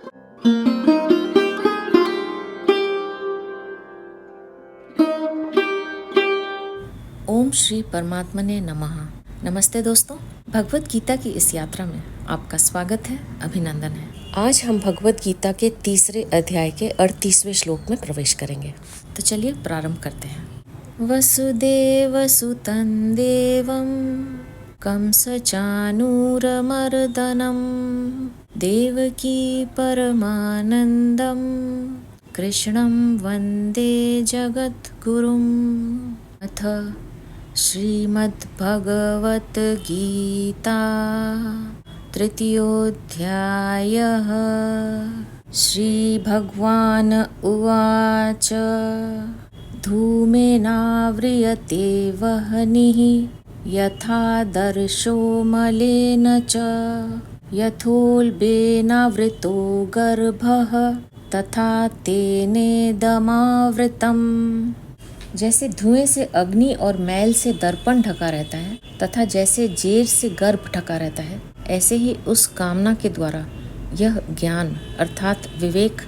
ओम श्री परमात्मने नमः। नमस्ते दोस्तों, भगवत गीता की इस यात्रा में आपका स्वागत है, अभिनंदन है। आज हम भगवत गीता के तीसरे अध्याय के 38वें श्लोक में प्रवेश करेंगे। तो चलिए प्रारंभ करते हैं। वसुदेव सुतं देवं कंसचानूरमर्दनं देवकी परमानन्दं कृष्णं वन्दे जगद्गुरुम्। अथ श्रीमद्भगवद्गीता तृतीयोऽध्यायः। श्रीभगवान् उवाच धूमेनाव्रियते वह्निः यथादर्शो मलेन च यथोल्बेनावृतो गर्भः तथा तेनेदमावृतम्। जैसे धुएं से अग्नि और मैल से दर्पण ढका रहता है तथा जैसे जेर से गर्भ ढका रहता है, ऐसे ही उस कामना के द्वारा यह ज्ञान अर्थात विवेक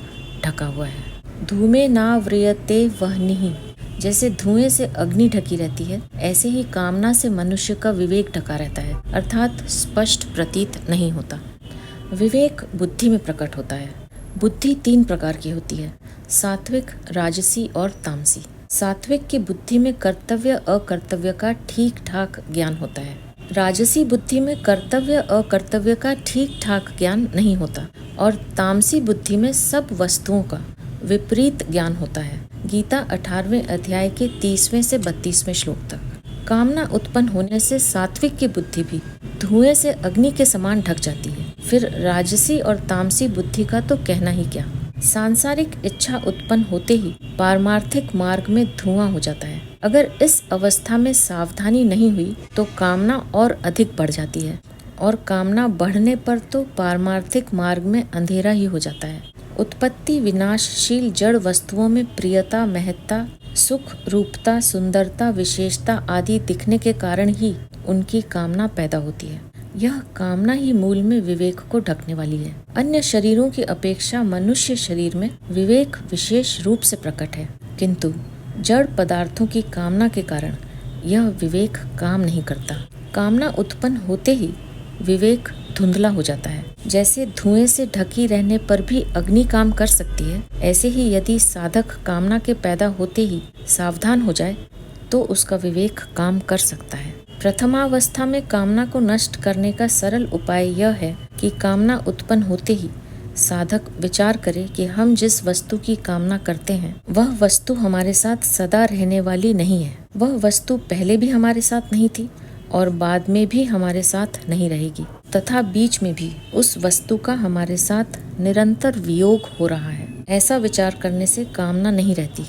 ढका हुआ है। धूमे नाव्रियते वह्निः, जैसे धुएं से अग्नि ढकी रहती है, ऐसे ही कामना से मनुष्य का विवेक ढका रहता है अर्थात स्पष्ट प्रतीत नहीं होता। विवेक बुद्धि में प्रकट होता है। बुद्धि 3 प्रकार की होती है, सात्विक, राजसी और तामसी। सात्विक की बुद्धि में कर्तव्य अकर्तव्य का ठीक ठाक ज्ञान होता है। राजसी बुद्धि में कर्तव्य अकर्तव्य का ठीक ठाक ज्ञान नहीं होता और तामसी बुद्धि में सब वस्तुओं का विपरीत ज्ञान होता है। गीता 18वें अध्याय के 30वें से 32वें श्लोक तक। कामना उत्पन्न होने से सात्विक की बुद्धि भी धुएं से अग्नि के समान ढक जाती है। फिर राजसी और तामसी बुद्धि का तो कहना ही क्या। सांसारिक इच्छा उत्पन्न होते ही पारमार्थिक मार्ग में धुआं हो जाता है। अगर इस अवस्था में सावधानी नहीं हुई तो कामना और अधिक बढ़ जाती है और कामना बढ़ने पर तो पारमार्थिक मार्ग में अंधेरा ही हो जाता है। उत्पत्ति विनाशशील जड़ वस्तुओं में प्रियता, महत्ता, सुख, रूपता, सुंदरता, विशेषता आदि दिखने के कारण ही उनकी कामना पैदा होती है। यह कामना ही मूल में विवेक को ढकने वाली है। अन्य शरीरों की अपेक्षा मनुष्य शरीर में विवेक विशेष रूप से प्रकट है, किंतु जड़ पदार्थों की कामना के कारण यह विवेक काम नहीं करता। कामना उत्पन्न होते ही विवेक धुंधला हो जाता है। जैसे धुएं से ढकी रहने पर भी अग्नि काम कर सकती है, ऐसे ही यदि साधक कामना के पैदा होते ही सावधान हो जाए तो उसका विवेक काम कर सकता है। प्रथमावस्था में कामना को नष्ट करने का सरल उपाय यह है कि कामना उत्पन्न होते ही साधक विचार करे कि हम जिस वस्तु की कामना करते हैं वह वस्तु हमारे साथ सदा रहने वाली नहीं है। वह वस्तु पहले भी हमारे साथ नहीं थी और बाद में भी हमारे साथ नहीं रहेगी तथा बीच में भी उस वस्तु का हमारे साथ निरंतर वियोग हो रहा है। ऐसा विचार करने से कामना नहीं रहती।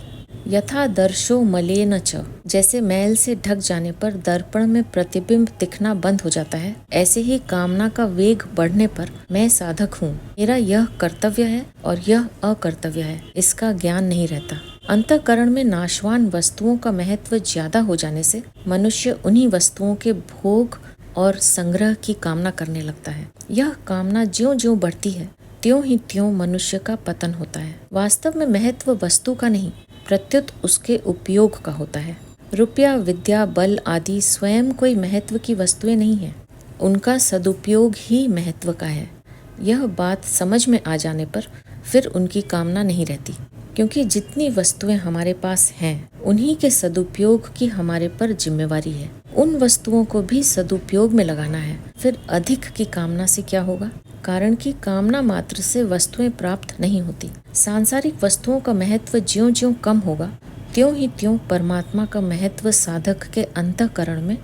यथा दर्शो मलेन च, जैसे मैल से ढक जाने पर दर्पण में प्रतिबिंब दिखना बंद हो जाता है, ऐसे ही कामना का वेग बढ़ने पर मैं साधक हूँ, मेरा यह कर्तव्य है और यह अकर्तव्य है, इसका ज्ञान नहीं रहता। अंतःकरण में नाशवान वस्तुओं का महत्व ज्यादा हो जाने से मनुष्य उन्हीं वस्तुओं के भोग और संग्रह की कामना करने लगता है। यह कामना ज्यों-ज्यों बढ़ती है त्यों ही त्यों मनुष्य का पतन होता है। वास्तव में महत्व वस्तु का नहीं, प्रत्युत उसके उपयोग का होता है। रुपया, विद्या, बल आदि स्वयं कोई महत्व की वस्तुएं नहीं है, उनका सदुपयोग ही महत्व का है। यह बात समझ में आ जाने पर फिर उनकी कामना नहीं रहती, क्योंकि जितनी वस्तुएं हमारे पास हैं उन्हीं के सदुपयोग की हमारे पर जिम्मेवारी है। उन वस्तुओं को भी सदुपयोग में लगाना है। फिर अधिक की कामना से क्या होगा? कारण कि कामना मात्र से वस्तुएं प्राप्त नहीं होती। सांसारिक वस्तुओं का महत्व ज्यों-ज्यों कम होगा त्यों ही त्यों परमात्मा का महत्व साधक के अंतःकरण में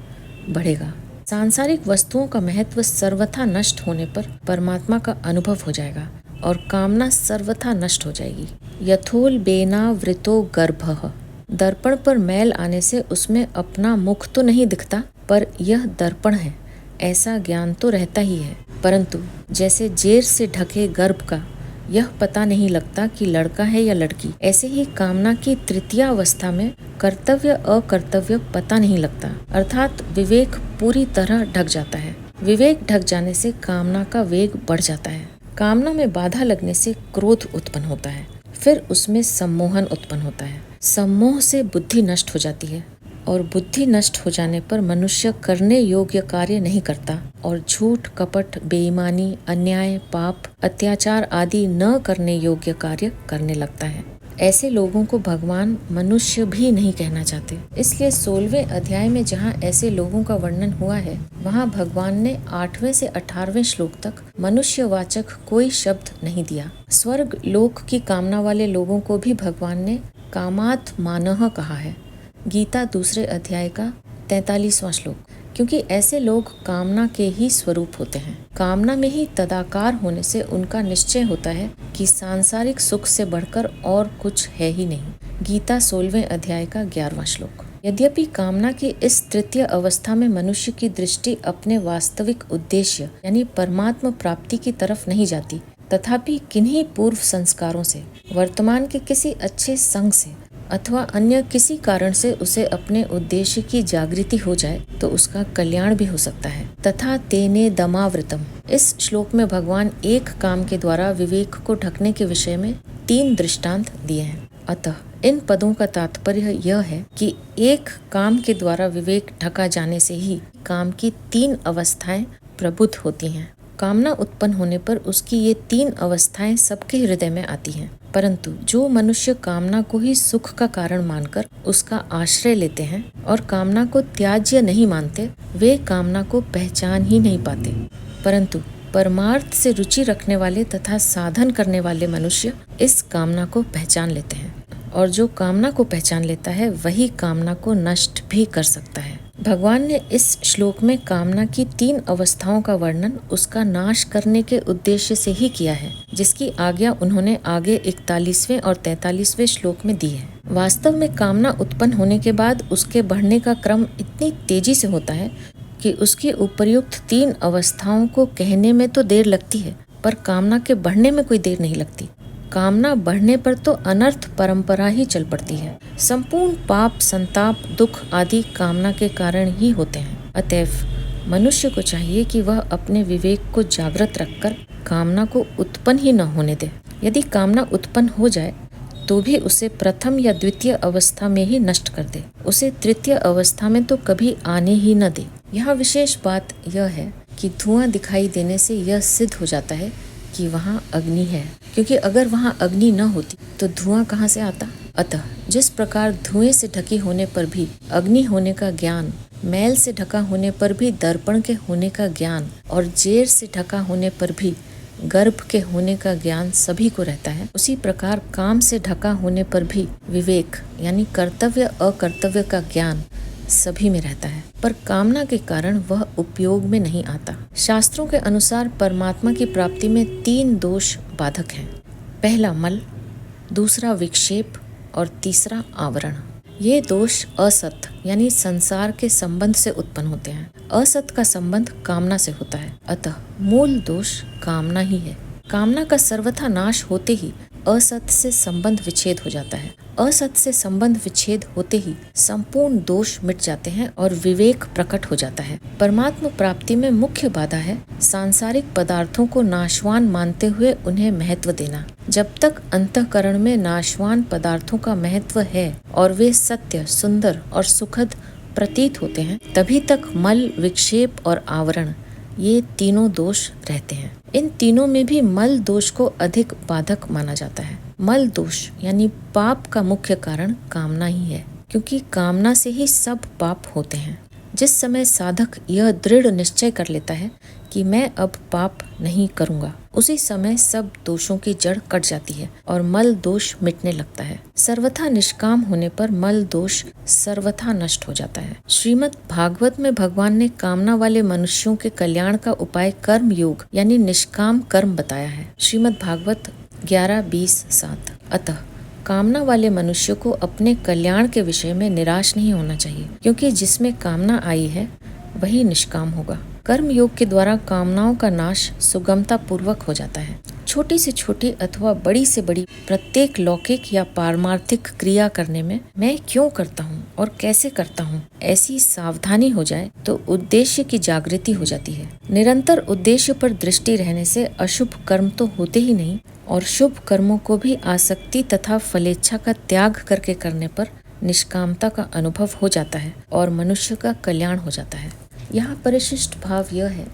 बढ़ेगा। सांसारिक वस्तुओं का महत्व सर्वथा नष्ट होने पर परमात्मा का अनुभव हो जाएगा और कामना सर्वथा नष्ट हो जाएगी। यथोल्बेनावृतो गर्भः, दर्पण पर मैल आने से उसमें अपना मुख तो नहीं दिखता, पर यह दर्पण है ऐसा ज्ञान तो रहता ही है, परंतु जैसे जेर से ढके गर्भ का यह पता नहीं लगता कि लड़का है या लड़की, ऐसे ही कामना की तृतीय अवस्था में कर्तव्य अकर्तव्य पता नहीं लगता, अर्थात विवेक पूरी तरह ढक जाता है। विवेक ढक जाने से कामना का वेग बढ़ जाता है। कामना में बाधा लगने से क्रोध उत्पन्न होता है, फिर उसमें सम्मोहन उत्पन्न होता है। सम्मोह से बुद्धि नष्ट हो जाती है और बुद्धि नष्ट हो जाने पर मनुष्य करने योग्य कार्य नहीं करता और झूठ, कपट, बेईमानी, अन्याय, पाप, अत्याचार आदि न करने योग्य कार्य करने लगता है। ऐसे लोगों को भगवान मनुष्य भी नहीं कहना चाहते। इसलिए 16वें अध्याय में जहाँ ऐसे लोगों का वर्णन हुआ है, वहाँ भगवान ने 8वें से 18वें श्लोक तक मनुष्यवाचक कोई शब्द नहीं दिया। स्वर्ग लोक की कामना वाले लोगों को भी भगवान ने कामात् मानः कहा है। गीता 2 अध्याय का 43वां श्लोक। क्योंकि ऐसे लोग कामना के ही स्वरूप होते हैं। कामना में ही तदाकार होने से उनका निश्चय होता है कि सांसारिक सुख से बढ़कर और कुछ है ही नहीं। गीता 16वें अध्याय का 11वां श्लोक। यद्यपि कामना की इस तृतीय अवस्था में मनुष्य की दृष्टि अपने वास्तविक उद्देश्य यानी परमात्मा प्राप्ति की तरफ नहीं जाती, तथापि किन्हीं पूर्व संस्कारों से, वर्तमान के किसी अच्छे संग से अथवा अन्य किसी कारण से उसे अपने उद्देश्य की जागृति हो जाए तो उसका कल्याण भी हो सकता है। तथा तेने दमावृतम। इस श्लोक में भगवान एक काम के द्वारा विवेक को ढकने के विषय में 3 दृष्टांत दिए हैं। अतः इन पदों का तात्पर्य यह है कि एक काम के द्वारा विवेक ढका जाने से ही काम की 3 अवस्थाएं प्रबुद्ध होती हैं। कामना उत्पन्न होने पर उसकी ये 3 अवस्थाएं सबके हृदय में आती हैं, परंतु जो मनुष्य कामना को ही सुख का कारण मानकर उसका आश्रय लेते हैं और कामना को त्याज्य नहीं मानते, वे कामना को पहचान ही नहीं पाते। परंतु परमार्थ से रुचि रखने वाले तथा साधन करने वाले मनुष्य इस कामना को पहचान लेते हैं, और जो कामना को पहचान लेता है वही कामना को नष्ट भी कर सकता है। भगवान ने इस श्लोक में कामना की 3 अवस्थाओं का वर्णन उसका नाश करने के उद्देश्य से ही किया है, जिसकी आज्ञा उन्होंने आगे 41वें और 43वें श्लोक में दी है। वास्तव में कामना उत्पन्न होने के बाद उसके बढ़ने का क्रम इतनी तेजी से होता है कि उसकी उपर्युक्त 3 अवस्थाओं को कहने में तो देर लगती है, पर कामना के बढ़ने में कोई देर नहीं लगती। कामना बढ़ने पर तो अनर्थ परंपरा ही चल पड़ती है। संपूर्ण पाप, संताप, दुख आदि कामना के कारण ही होते हैं। अतएव मनुष्य को चाहिए कि वह अपने विवेक को जागृत रखकर कामना को उत्पन्न ही न होने दे। यदि कामना उत्पन्न हो जाए तो भी उसे प्रथम या द्वितीय अवस्था में ही नष्ट कर दे, उसे तृतीय अवस्था में तो कभी आने ही न दे। यहाँ विशेष बात यह है कि धुआं दिखाई देने से यह सिद्ध हो जाता है कि वहाँ अग्नि है, क्योंकि अगर वहाँ अग्नि न होती तो धुआं कहाँ से आता। अतः जिस प्रकार धुएं से ढके होने पर भी अग्नि होने का ज्ञान, मैल से ढका होने पर भी दर्पण के होने का ज्ञान और जेर से ढका होने पर भी गर्भ के होने का ज्ञान सभी को रहता है, उसी प्रकार काम से ढका होने पर भी विवेक यानी कर्तव्य अकर्तव्य का ज्ञान सभी में रहता है, पर कामना के कारण वह उपयोग में नहीं आता। शास्त्रों के अनुसार परमात्मा की प्राप्ति में 3 दोष बाधक हैं। पहला मल, दूसरा विक्षेप और तीसरा आवरण। ये दोष असत यानी संसार के संबंध से उत्पन्न होते हैं। असत का संबंध कामना से होता है, अतः मूल दोष कामना ही है। कामना का सर्वथा नाश होते ही असत से संबंध विच्छेद हो जाता है। असत से संबंध विच्छेद होते ही संपूर्ण दोष मिट जाते हैं और विवेक प्रकट हो जाता है। परमात्मा प्राप्ति में मुख्य बाधा है सांसारिक पदार्थों को नाशवान मानते हुए उन्हें महत्व देना। जब तक अंतःकरण में नाशवान पदार्थों का महत्व है और वे सत्य, सुंदर और सुखद प्रतीत होते हैं, तभी तक मल, विक्षेप और आवरण ये तीनों दोष रहते हैं। इन तीनों में भी मल दोष को अधिक बाधक माना जाता है। मल दोष यानी पाप का मुख्य कारण कामना ही है, क्योंकि कामना से ही सब पाप होते हैं। जिस समय साधक यह दृढ़ निश्चय कर लेता है कि मैं अब पाप नहीं करूंगा, उसी समय सब दोषों की जड़ कट जाती है और मल दोष मिटने लगता है। सर्वथा निष्काम होने पर मल दोष सर्वथा नष्ट हो जाता है। श्रीमद् भागवत में भगवान ने कामना वाले मनुष्यों के कल्याण का उपाय कर्म योग यानी निष्काम कर्म बताया है। श्रीमद् भागवत 11:20-7। अतः कामना वाले मनुष्य को अपने कल्याण के विषय में निराश नहीं होना चाहिए, क्योंकि जिसमें कामना आई है वही निष्काम होगा। कर्म योग के द्वारा कामनाओं का नाश सुगमता पूर्वक हो जाता है। छोटी से छोटी अथवा बड़ी से बड़ी प्रत्येक लौकिक या पारमार्थिक क्रिया करने में मैं क्यों करता हूँ और कैसे करता हूँ, ऐसी सावधानी हो जाए तो उद्देश्य की जागृति हो जाती है। निरंतर उद्देश्य पर दृष्टि रहने से अशुभ कर्म तो होते ही नहीं और शुभ कर्मों को भी आसक्ति तथा फलेच्छा का त्याग करके करने पर निष्कामता का अनुभव हो जाता है और मनुष्य का कल्याण हो जाता है। यहाँ परिशिष्ट भाव यह है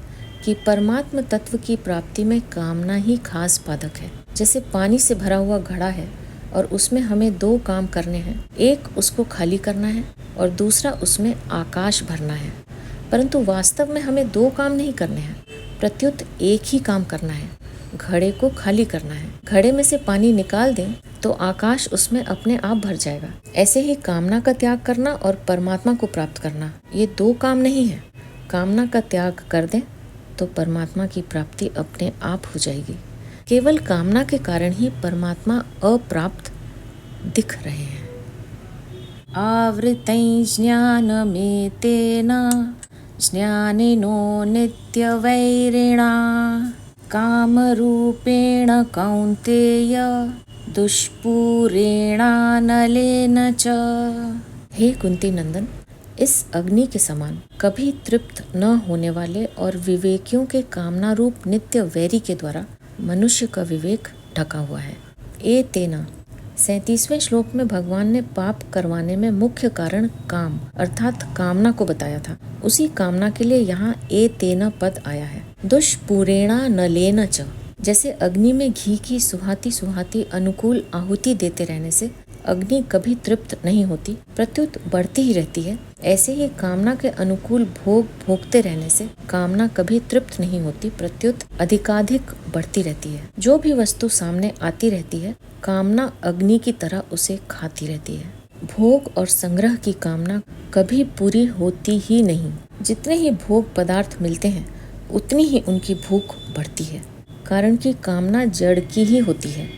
कि परमात्म तत्व की प्राप्ति में कामना ही खास बाधक है। जैसे पानी से भरा हुआ घड़ा है और उसमें हमें दो काम करने हैं, एक उसको खाली करना है और दूसरा उसमें आकाश भरना है। परंतु वास्तव में हमें दो काम नहीं करने हैं, प्रत्युत एक ही काम करना है, घड़े को खाली करना है। घड़े में से पानी निकाल दें तो आकाश उसमें अपने आप भर जाएगा। ऐसे ही कामना का त्याग करना और परमात्मा को प्राप्त करना, ये दो काम नहीं है। कामना का त्याग कर दें तो परमात्मा की प्राप्ति अपने आप हो जाएगी। केवल कामना के कारण ही परमात्मा अप्राप्त दिख रहे हैं। आवृतै ज्ञानमेतेन ज्ञानिनो नित्यवैरिणा कामरूपेण कौन्तेय दुष्पूरेणानलेन च। हे कुंती नंदन, इस अग्नि के समान कभी तृप्त न होने वाले और विवेकियों के कामना रूप नित्य वैरी के द्वारा मनुष्य का विवेक ढका हुआ है। ए तेना 37वें श्लोक में भगवान ने पाप करवाने में मुख्य कारण काम अर्थात कामना को बताया था। उसी कामना के लिए यहाँ ए तेना पद आया है। दुष्पूरेणा नलेन च, जैसे अग्नि में घी की सुहाती सुहाती अनुकूल आहुति देते रहने से अग्नि कभी तृप्त नहीं होती, प्रत्युत बढ़ती ही रहती है। ऐसे ही कामना के अनुकूल भोग भोगते रहने से कामना कभी तृप्त नहीं होती, प्रत्युत अधिकाधिक बढ़ती रहती है। जो भी वस्तु सामने आती रहती है, कामना अग्नि की तरह उसे खाती रहती है। भोग और संग्रह की कामना कभी पूरी होती ही नहीं। जितने ही भोग पदार्थ मिलते हैं उतनी ही उनकी भूख बढ़ती है, कारण कि कामना जड़ की ही होती है।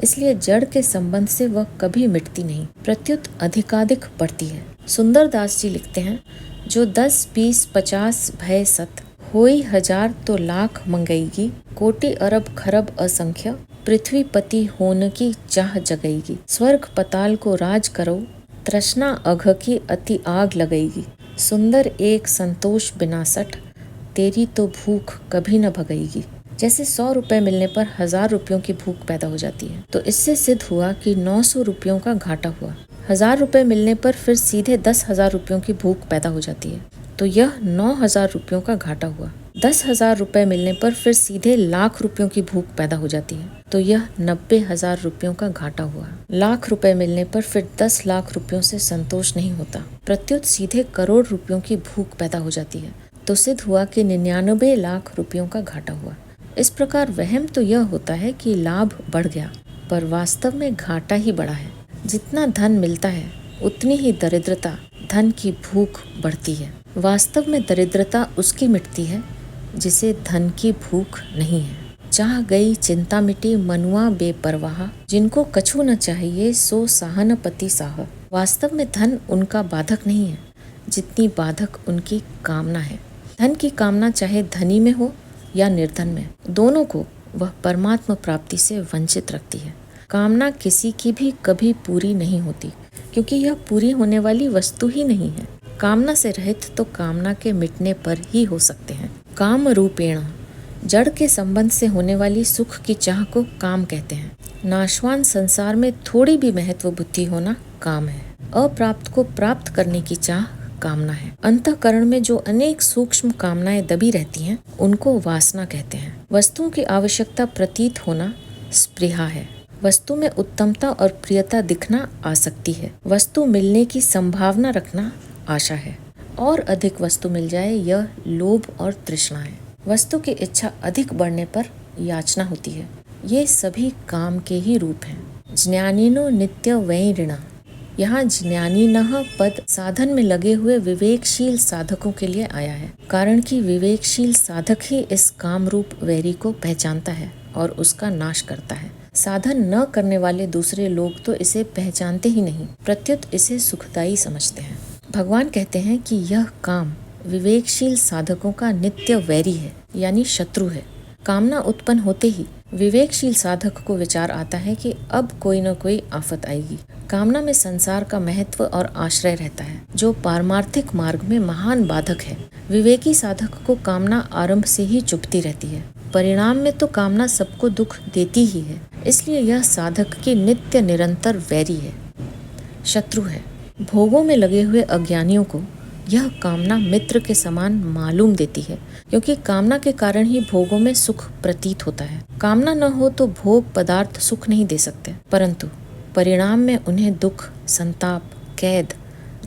इसलिए जड़ के संबंध से वह कभी मिटती नहीं, प्रत्युत अधिकाधिक बढ़ती है। सुंदर दास जी लिखते हैं, जो 10, 20, 50 भय सत होई हजार तो लाख मंगेगी, कोटि अरब खरब असंख्य पृथ्वी पति होने की चाह जगेगी। स्वर्ग पताल को राज करो, तृष्णा अघ की अति आग लगेगी। सुंदर एक संतोष बिना सठ, तेरी तो भूख कभी न भगेगी। जैसे 100 रुपए मिलने पर 1000 रुपयों की भूख पैदा हो जाती है, तो इससे सिद्ध हुआ कि 900 रुपयों का घाटा हुआ। 1000 रुपए मिलने पर फिर सीधे 10,000 रुपयों की भूख पैदा हो जाती है, तो यह 9000 रुपयों का घाटा हुआ। 10,000 रुपए मिलने पर फिर सीधे लाख रुपयों की भूख पैदा हो जाती है, तो यह 90,000 रुपयों का घाटा हुआ। लाख रुपए मिलने पर फिर 10 लाख रुपयों से संतोष नहीं होता, प्रत्युत सीधे करोड़ रुपयों की भूख पैदा हो जाती है, तो सिद्ध हुआ कि 99 लाख रुपयों का घाटा हुआ। इस प्रकार वहम तो यह होता है कि लाभ बढ़ गया, पर वास्तव में घाटा ही बढ़ा है। जितना धन मिलता है उतनी ही दरिद्रता, धन की भूख बढ़ती है। वास्तव में दरिद्रता उसकी मिटती है जिसे धन की भूख नहीं है। चाह गई चिंता मिटी मनुआ बेपरवाह, जिनको कछु न चाहिए सो साहन पति साह। वास्तव में धन उनका बाधक नहीं है जितनी बाधक उनकी कामना है। धन की कामना चाहे धनी में हो या निर्धन में, दोनों को वह परमात्मा प्राप्ति से वंचित रखती है। कामना किसी की भी कभी पूरी नहीं होती, क्योंकि यह पूरी होने वाली वस्तु ही नहीं है। कामना से रहित तो कामना के मिटने पर ही हो सकते हैं। काम रूपेण, जड़ के संबंध से होने वाली सुख की चाह को काम कहते हैं। नाशवान संसार में थोड़ी भी महत्व बुद्धि होना काम है। अप्राप्त को प्राप्त करने की चाह कामना है। अंतःकरण में जो अनेक सूक्ष्म कामनाएं दबी रहती हैं, उनको वासना कहते हैं। वस्तुओं की आवश्यकता प्रतीत होना स्पृहा है। वस्तु में उत्तमता और प्रियता दिखना आसक्ति है। वस्तु मिलने की संभावना रखना आशा है। और अधिक वस्तु मिल जाए यह लोभ और तृष्णा है। वस्तु की इच्छा अधिक बढ़ने पर याचना होती है। ये सभी काम के ही रूप हैं। ज्ञानिनो नित्य वैरिणा, यहाँ ज्ञानिनः पद साधन में लगे हुए विवेकशील साधकों के लिए आया है, कारण कि विवेकशील साधक ही इस काम रूप वैरी को पहचानता है और उसका नाश करता है। साधन न करने वाले दूसरे लोग तो इसे पहचानते ही नहीं, प्रत्युत इसे सुखदायी समझते हैं। भगवान कहते हैं कि यह काम विवेकशील साधकों का नित्य वैरी है, यानी शत्रु है। कामना उत्पन्न होते ही विवेकशील साधक को विचार आता है कि अब कोई न कोई आफत आएगी। कामना में संसार का महत्व और आश्रय रहता है, जो पारमार्थिक मार्ग में महान बाधक है। विवेकी साधक को कामना आरंभ से ही चुभती रहती है। परिणाम में तो कामना सबको दुख देती ही है, इसलिए यह साधक की नित्य निरंतर वैरी है, शत्रु है। भोगों में लगे हुए अज्ञानियों को यह कामना मित्र के समान मालूम देती है, क्योंकि कामना के कारण ही भोगों में सुख प्रतीत होता है। कामना न हो तो भोग पदार्थ सुख नहीं दे सकते, परंतु परिणाम में उन्हें दुख, संताप, कैद,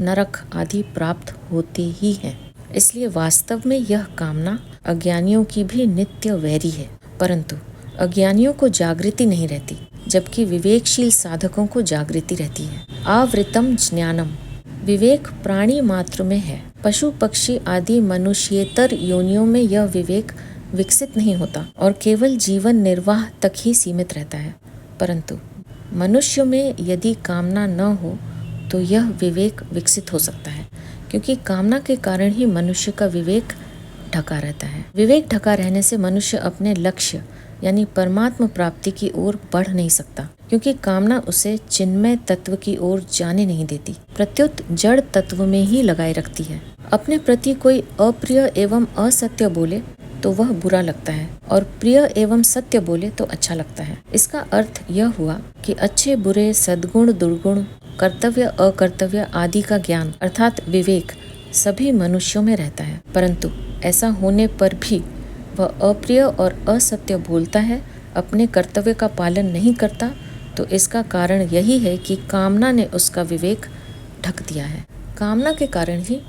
नरक आदि प्राप्त होते ही हैं। इसलिए वास्तव में यह कामना अज्ञानियों की भी नित्य वैरी है, परंतु अज्ञानियों को जागृति नहीं रहती, जबकि विवेकशील साधकों को जागृति रहती है। आवृतम ज्ञानम, विवेक प्राणी मात्र में है। पशु पक्षी आदि मनुष्येतर योनियों में यह विवेक विकसित नहीं होता और केवल जीवन निर्वाह तक ही सीमित रहता है, परंतु मनुष्य में यदि कामना न हो तो यह विवेक विकसित हो सकता है, क्योंकि कामना के कारण ही मनुष्य का विवेक ढका रहता है। विवेक ढका रहने से मनुष्य अपने लक्ष्य यानी परमात्मा प्राप्ति की ओर बढ़ नहीं सकता, क्योंकि कामना उसे चिन्मय तत्व की ओर जाने नहीं देती, प्रत्युत जड़ तत्व में ही लगाए रखती है। अपने प्रति कोई अप्रिय एवं असत्य बोले तो वह बुरा लगता है, और प्रिय एवं सत्य बोले तो अच्छा लगता है। इसका अर्थ यह हुआ कि अच्छे बुरे, सद्गुण दुर्गुण, कर्तव्य अकर्तव्य आदि का ज्ञान अर्थात विवेक सभी मनुष्यों में रहता है, परंतु ऐसा होने पर भी वह अप्रिय और असत्य बोलता है, अपने कर्तव्य का पालन नहीं करता, तो इसका कारण यही है कि कामना ने उसका विवेक ढक दिया है। कामना के कारण ही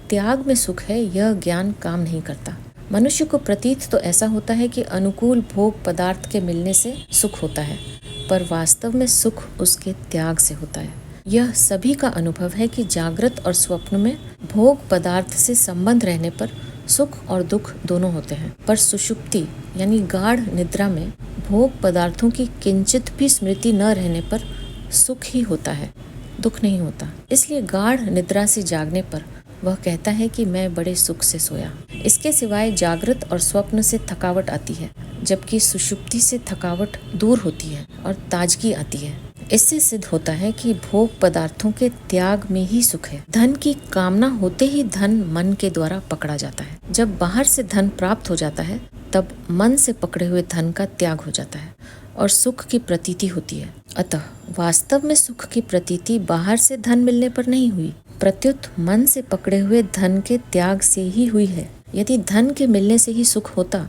त्याग में सुख है, यह ज्ञान काम नहीं करता। मनुष्य को प्रतीत तो ऐसा होता है कि अनुकूल भोग पदार्थ के मिलने से सुख होता है, पर वास्तव में सुख उसके त्याग से होता है। यह सभी का अनुभव है कि जागृत और स्वप्न में भोग पदार्थ से संबंध रहने पर सुख और दुख दोनों होते हैं, पर सुषुप्ति यानी गाढ़ निद्रा में भोग पदार्थों की किंचित भी स्मृति न रहने पर सुख ही होता है, दुख नहीं होता। इसलिए गाढ़ निद्रा से जागने पर वह कहता है कि मैं बड़े सुख से सोया। इसके सिवाय जागृत और स्वप्न से थकावट आती है, जबकि सुषुप्ति से थकावट दूर होती है और ताजगी आती है। इससे सिद्ध होता है कि भोग पदार्थों के त्याग में ही सुख है। धन की कामना होते ही धन मन के द्वारा पकड़ा जाता है। जब बाहर से धन प्राप्त हो जाता है, तब मन से पकड़े हुए धन का त्याग हो जाता है और सुख की प्रतीति होती है। अतः वास्तव में सुख की प्रतीति बाहर से धन मिलने पर नहीं हुई, प्रत्युत मन से पकड़े हुए धन के त्याग से ही हुई है। यदि धन के मिलने से ही सुख होता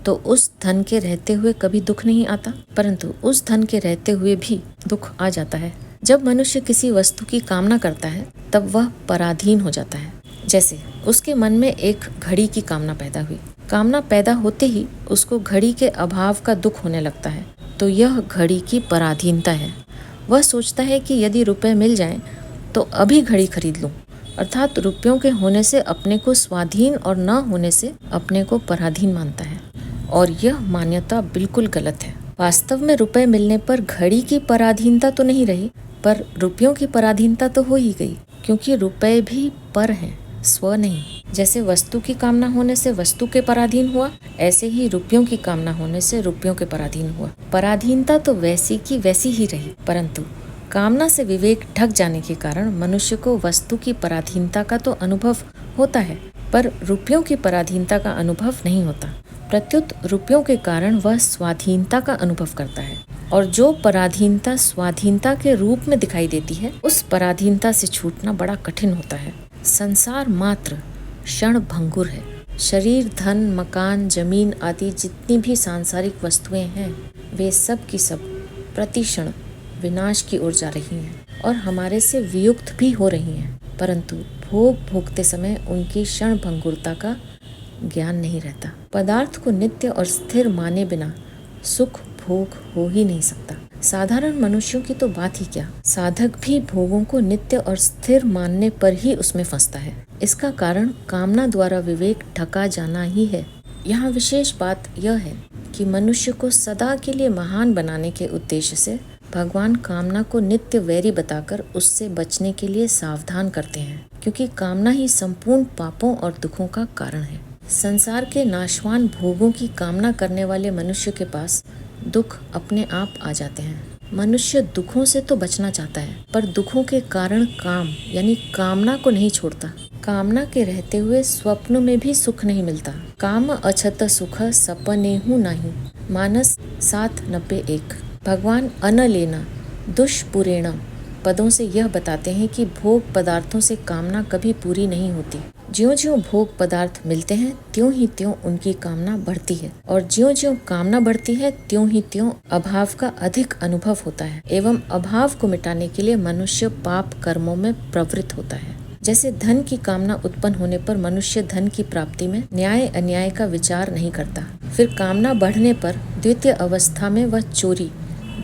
तो उस धन के रहते हुए कभी दुख नहीं आता, परंतु उस धन के रहते हुए भी दुख आ जाता है। जब मनुष्य किसी वस्तु की कामना करता है तब वह पराधीन हो जाता है। जैसे उसके मन में एक घड़ी की कामना पैदा हुई, कामना पैदा होते ही उसको घड़ी के अभाव का दुख होने लगता है, तो यह घड़ी की पराधीनता है। वह सोचता है कि यदि रुपए मिल जाएं तो अभी घड़ी खरीद लूं, अर्थात रुपयों के होने से अपने को स्वाधीन और न होने से अपने को पराधीन मानता है, और यह मान्यता बिल्कुल गलत है। वास्तव में रुपए मिलने पर घड़ी की पराधीनता तो नहीं रही, पर रुपयों की पराधीनता तो हो ही गई, क्योंकि रुपए भी पर हैं, स्व नहीं। जैसे वस्तु की कामना होने से वस्तु के पराधीन हुआ, ऐसे ही रुपयों की कामना होने से रुपयों के पराधीन हुआ। पराधीनता तो वैसी की वैसी ही रही, परंतु कामना से विवेक ढक जाने के कारण मनुष्य को वस्तु की पराधीनता का तो अनुभव होता है, पर रुपयों की पराधीनता का अनुभव नहीं होता। प्रत्युत रुपयों के कारण वह स्वाधीनता का अनुभव करता है, और जो पराधीनता स्वाधीनता के रूप में दिखाई देती है, उस पराधीनता से छूटना बड़ा कठिन होता है। संसार मात्र क्षण भंगुर है। शरीर, धन, मकान, जमीन आदि जितनी भी सांसारिक वस्तुएं हैं, वे सब की सब प्रतिक्षण विनाश की ओर जा रही हैं और हमारे से वियुक्त भी हो रही हैं, परंतु भोग भोगते समय उनकी क्षण भंगुरता का ज्ञान नहीं रहता। पदार्थ को नित्य और स्थिर माने बिना सुख भोग हो ही नहीं सकता। साधारण मनुष्यों की तो बात ही क्या, साधक भी भोगों को नित्य और स्थिर मानने पर ही उसमें फंसता है। इसका कारण कामना द्वारा विवेक ढका जाना ही है। यहाँ विशेष बात यह है कि मनुष्य को सदा के लिए महान बनाने के उद्देश्य से भगवान कामना को नित्य वैरी बताकर उससे बचने के लिए सावधान करते हैं, क्योंकि कामना ही संपूर्ण पापों और दुखों का कारण है। संसार के नाशवान भोगों की कामना करने वाले मनुष्य के पास दुख अपने आप आ जाते हैं। मनुष्य दुखों से तो बचना चाहता है, पर दुखों के कारण काम यानी कामना को नहीं छोड़ता। कामना के रहते हुए स्वप्न में भी सुख नहीं मिलता। काम अछत सुख सपनेहु नहीं। मानस 7:91। भगवान अन लेना दुष्पुरेण पदों से यह बताते हैं कि भोग पदार्थों से कामना कभी पूरी नहीं होती। ज्यों-ज्यों भोग पदार्थ मिलते हैं त्यों ही त्यों उनकी कामना बढ़ती है, और ज्यों-ज्यों कामना बढ़ती है त्यों ही त्यों अभाव का अधिक अनुभव होता है, एवं अभाव को मिटाने के लिए मनुष्य पाप कर्मों में प्रवृत्त होता है। जैसे धन की कामना उत्पन्न होने पर मनुष्य धन की प्राप्ति में न्याय अन्याय का विचार नहीं करता, फिर कामना बढ़ने पर द्वितीय अवस्था में वह चोरी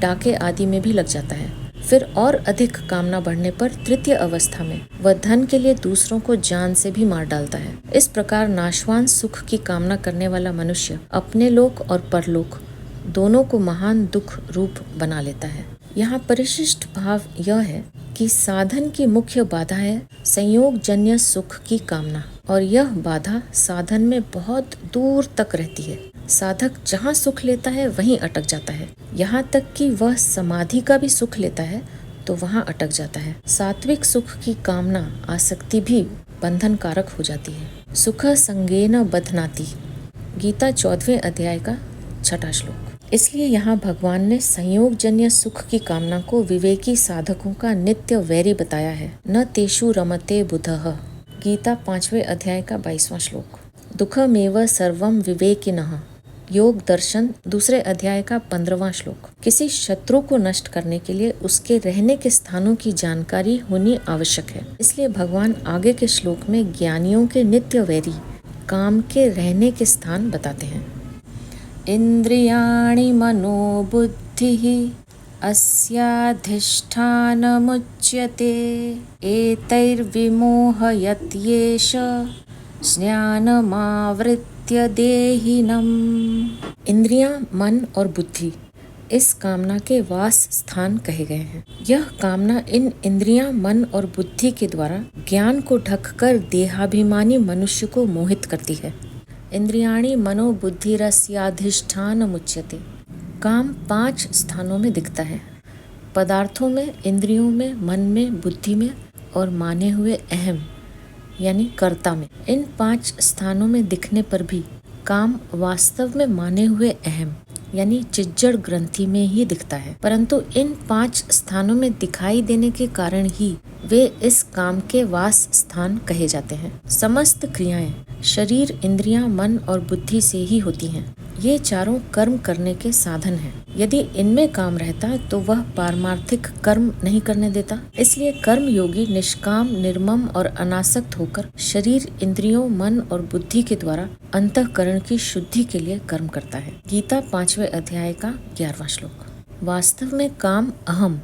डाके आदि में भी लग जाता है, फिर और अधिक कामना बढ़ने पर तृतीय अवस्था में वह धन के लिए दूसरों को जान से भी मार डालता है। इस प्रकार नाशवान सुख की कामना करने वाला मनुष्य अपने लोक और परलोक दोनों को महान दुख रूप बना लेता है। यहाँ परिशिष्ट भाव यह है कि साधन की मुख्य बाधा है संयोग जन्य सुख की कामना, और यह बाधा साधन में बहुत दूर तक रहती है। साधक जहाँ सुख लेता है वहीं अटक जाता है, यहाँ तक कि वह समाधि का भी सुख लेता है तो वहाँ अटक जाता है। सात्विक सुख की कामना आसक्ति भी बंधन कारक हो जाती है। सुख संगेन बध्नाति, गीता 14वें अध्याय का 6वां श्लोक। इसलिए यहाँ भगवान ने संयोग जन्य सुख की कामना को विवेकी साधकों का नित्य वैरी बताया है। न तेषु रमते बुधः, गीता 5वें अध्याय का 22वां श्लोक। दुखमेव सर्वं विवेकिनः, योग दर्शन 2 अध्याय का 15वां श्लोक। किसी शत्रु को नष्ट करने के लिए उसके रहने के स्थानों की जानकारी होनी आवश्यक है। इसलिए भगवान आगे के श्लोक में ज्ञानियों के नित्य वैरी काम के रहने के स्थान बताते हैं। इंद्रियाणि मनोबुद्धिः अस्याधिष्ठानमुच्यते एतैर्विमोहयत्येष ज्ञानमावृत्य देहिनम्। इंद्रियां, मन और बुद्धि इस कामना के वास स्थान कहे गए हैं। यह कामना इन इंद्रियां, मन और बुद्धि के द्वारा ज्ञान को ढककर देहाभिमानी मनुष्य को मोहित करती है। इंद्रियाणि मनो बुद्धिरस्याधिष्ठानमुच्यते। काम 5 स्थानों में दिखता है, पदार्थों में, इंद्रियों में, मन में, बुद्धि में और माने हुए अहम यानी कर्ता में। इन 5 स्थानों में दिखने पर भी काम वास्तव में माने हुए अहम यानी चिज्जड़ ग्रंथि में ही दिखता है, परंतु इन 5 स्थानों में दिखाई देने के कारण ही वे इस काम के वास स्थान कहे जाते हैं। समस्त क्रियाएं शरीर, इंद्रियां, मन और बुद्धि से ही होती हैं। ये चारों कर्म करने के साधन हैं। यदि इनमें काम रहता तो वह पारमार्थिक कर्म नहीं करने देता। इसलिए कर्म योगी निष्काम, निर्मम और अनासक्त होकर शरीर, इंद्रियों, मन और बुद्धि के द्वारा अंतःकरण की शुद्धि के लिए कर्म करता है। गीता 5वें अध्याय का 11वां श्लोक। वास्तव में काम अहम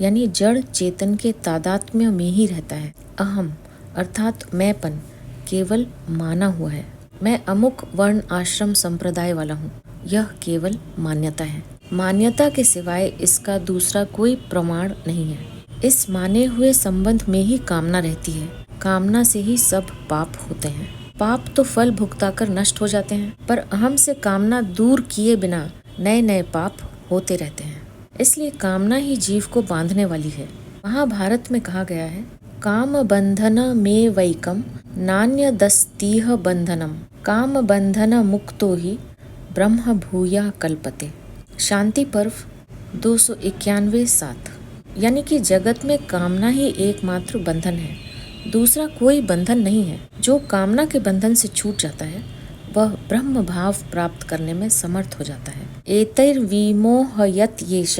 यानी जड़ चेतन के तादात्म्य में ही रहता है। अहम अर्थात मैंपन केवल माना हुआ है। मैं अमुक वर्ण आश्रम संप्रदाय वाला हूँ, यह केवल मान्यता है। मान्यता के सिवाय इसका दूसरा कोई प्रमाण नहीं है। इस माने हुए संबंध में ही कामना रहती है। कामना से ही सब पाप होते हैं। पाप तो फल भुगताकर नष्ट हो जाते हैं, पर अहम से कामना दूर किए बिना नए नए पाप होते रहते हैं। इसलिए कामना ही जीव को बांधने वाली है। महाभारत में कहा गया है, काम बंधन में वैकम नान्यदस्तीह बंधनम, काम बंधन मुक्तो ही ब्रह्म भूया कल्पते। शांति पर्व 291-7। यानी कि जगत में कामना ही एकमात्र बंधन है, दूसरा कोई बंधन नहीं है। जो कामना के बंधन से छूट जाता है वह ब्रह्म भाव प्राप्त करने में समर्थ हो जाता है। एतैर्विमोहयत्येष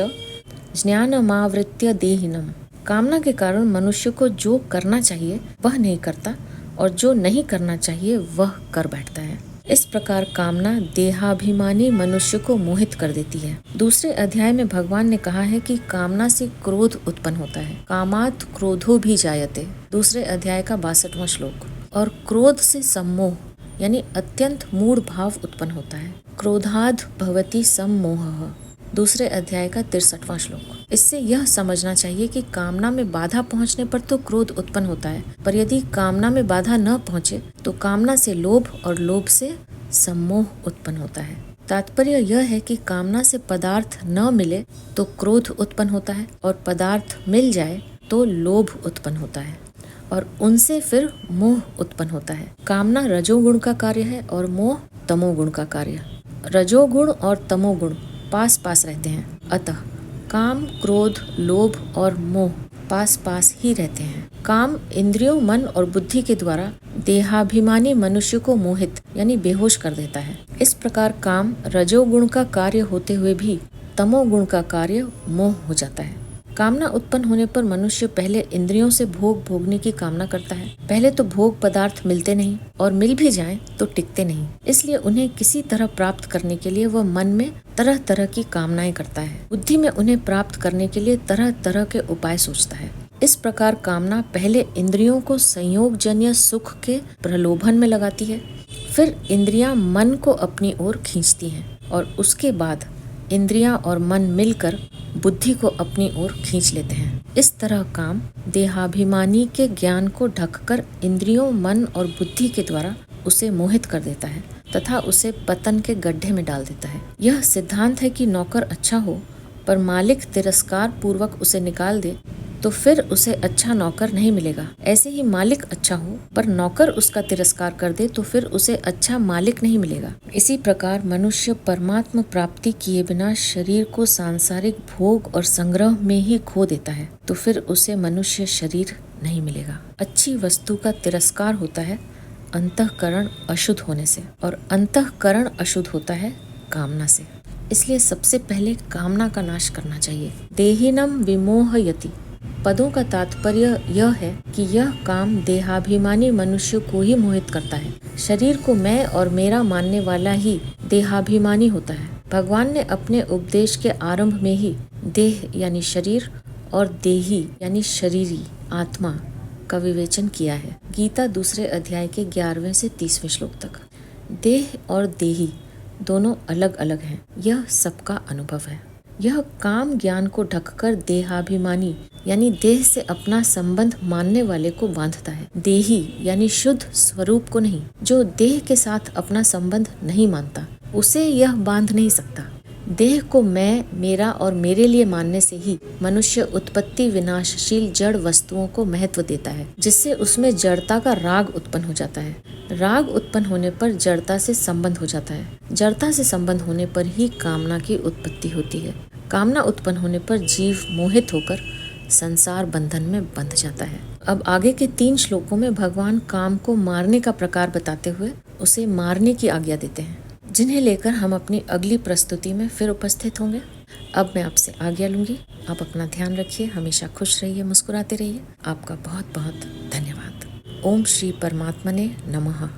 ज्ञानमावृत्य देहिनम्। कामना के कारण मनुष्य को जो करना चाहिए वह नहीं करता और जो नहीं करना चाहिए वह कर बैठता है। इस प्रकार कामना देहाभिमानी मनुष्य को मोहित कर देती है। 2 अध्याय में भगवान ने कहा है कि कामना से क्रोध उत्पन्न होता है। कामात् क्रोधो भी जायते, 2 अध्याय का 62वां श्लोक। और क्रोध से सम्मोह यानी अत्यंत मूढ़ भाव उत्पन्न होता है। क्रोधाद् भवति सम्मोहः, 2 अध्याय का 63वां श्लोक। इससे यह समझना चाहिए कि कामना में बाधा पहुंचने पर तो क्रोध उत्पन्न होता है, पर यदि कामना में बाधा न पहुंचे तो कामना से लोभ और लोभ से सम्मोह उत्पन्न होता है। तात्पर्य यह है कि कामना से पदार्थ न मिले तो क्रोध उत्पन्न होता है और पदार्थ मिल जाए तो लोभ उत्पन्न होता है और उनसे फिर मोह उत्पन्न होता है। कामना रजोगुण का कार्य है और मोह तमोगुण का कार्य। रजोगुण और तमोगुण पास पास रहते हैं, अतः काम, क्रोध, लोभ और मोह पास पास ही रहते हैं। काम इंद्रियों, मन और बुद्धि के द्वारा देहाभिमानी मनुष्य को मोहित यानी बेहोश कर देता है। इस प्रकार काम रजोगुण का कार्य होते हुए भी तमोगुण का कार्य मोह हो जाता है। कामना उत्पन्न होने पर मनुष्य पहले इंद्रियों से भोग भोगने की कामना करता है। पहले तो भोग पदार्थ मिलते नहीं और मिल भी जाएं तो टिकते नहीं, इसलिए उन्हें किसी तरह प्राप्त करने के लिए वह मन में तरह तरह की कामनाएं करता है। बुद्धि में उन्हें प्राप्त करने के लिए तरह तरह के उपाय सोचता है। इस प्रकार कामना पहले इंद्रियों को संयोगजन्य सुख के प्रलोभन में लगाती है, फिर इंद्रियां मन को अपनी ओर खींचती हैं और उसके बाद इंद्रियां और मन मिलकर बुद्धि को अपनी ओर खींच लेते हैं। इस तरह काम देहाभिमानी के ज्ञान को ढककर इंद्रियों, मन और बुद्धि के द्वारा उसे मोहित कर देता है तथा उसे पतन के गड्ढे में डाल देता है। यह सिद्धांत है कि नौकर अच्छा हो पर मालिक तिरस्कार पूर्वक उसे निकाल दे तो फिर उसे अच्छा नौकर नहीं मिलेगा। ऐसे ही मालिक अच्छा हो पर नौकर उसका तिरस्कार कर दे तो फिर उसे अच्छा मालिक नहीं मिलेगा। इसी प्रकार मनुष्य परमात्म प्राप्ति किए बिना शरीर को सांसारिक भोग और संग्रह में ही खो देता है तो फिर उसे मनुष्य शरीर नहीं मिलेगा। अच्छी वस्तु का तिरस्कार होता है अंतःकरण अशुद्ध होने से और अंतःकरण अशुद्ध होता है कामना से। इसलिए सबसे पहले कामना का नाश करना चाहिए। देहिनम विमोहयति पदों का तात्पर्य यह है कि यह काम देहाभिमानी मनुष्य को ही मोहित करता है। शरीर को मैं और मेरा मानने वाला ही देहाभिमानी होता है। भगवान ने अपने उपदेश के आरंभ में ही देह यानी शरीर और देही यानी शरीरी आत्मा का विवेचन किया है। गीता 2 अध्याय के 11वें से 30वें श्लोक तक। देह और देही दोनों अलग अलग हैं, यह सबका अनुभव है। यह काम ज्ञान को ढककर देहाभिमानी यानी देह से अपना संबंध मानने वाले को बांधता है। देही यानी शुद्ध स्वरूप को नहीं। जो देह के साथ अपना संबंध नहीं मानता उसे यह बांध नहीं सकता। देह को मैं, मेरा और मेरे लिए मानने से ही मनुष्य उत्पत्ति विनाशशील जड़ वस्तुओं को महत्व देता है, जिससे उसमें जड़ता का राग उत्पन्न हो जाता है। राग उत्पन्न होने पर जड़ता से संबंध हो जाता है। जड़ता से संबंध होने पर ही कामना की उत्पत्ति होती है। कामना उत्पन्न होने पर जीव मोहित होकर संसार बंधन में बंध जाता है। अब आगे के 3 श्लोकों में भगवान काम को मारने का प्रकार बताते हुए उसे मारने की आज्ञा देते हैं, जिन्हें लेकर हम अपनी अगली प्रस्तुति में फिर उपस्थित होंगे। अब मैं आपसे आज्ञा लूंगी। आप अपना ध्यान रखिए, हमेशा खुश रहिए, मुस्कुराते रहिए। आपका बहुत बहुत धन्यवाद। ओम श्री परमात्मने नमः।